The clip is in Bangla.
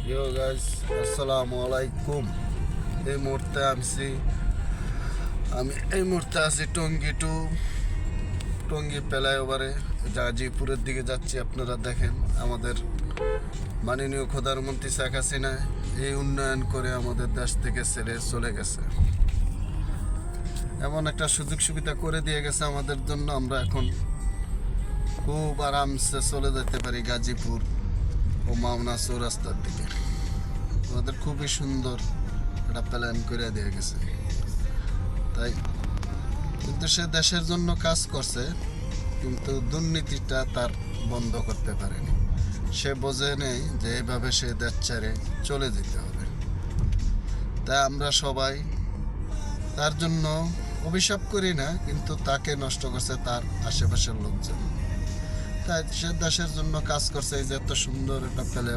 ইয়ো গাইস, আসসালামু আলাইকুম। আমি এই মুহূর্তে আছি টঙ্গী ফ্লাইওভারে গাজীপুরের দিকে যাচ্ছি। আপনারা দেখেন, আমাদের মাননীয় প্রধানমন্ত্রী শেখ হাসিনা এই উন্নয়ন করে আমাদের দেশ থেকে ছেড়ে চলে গেছে। এমন একটা সুযোগ সুবিধা করে দিয়ে গেছে আমাদের জন্য, আমরা এখন খুব আরামসে চলে যেতে পারি গাজীপুর ও মাওনা চৌরাস্তার দিকে। আমাদের খুবই সুন্দর একটা প্ল্যান করে দিয়ে গেছে। তাই কিন্তু সে দেশের জন্য কাজ করছে, কিন্তু দুর্নীতিটা তার বন্ধ করতে পারেনি। সে বোঝে নেই যে এইভাবে সে দেশ ছেড়ে চলে যেতে হবে। তাই আমরা সবাই তার জন্য অভিশাপ করি না, কিন্তু তাকে নষ্ট করছে তার আশেপাশের লোকজন। তাই সে দেশের জন্য কাজ করছে, এই যে এত সুন্দর একটা প্লে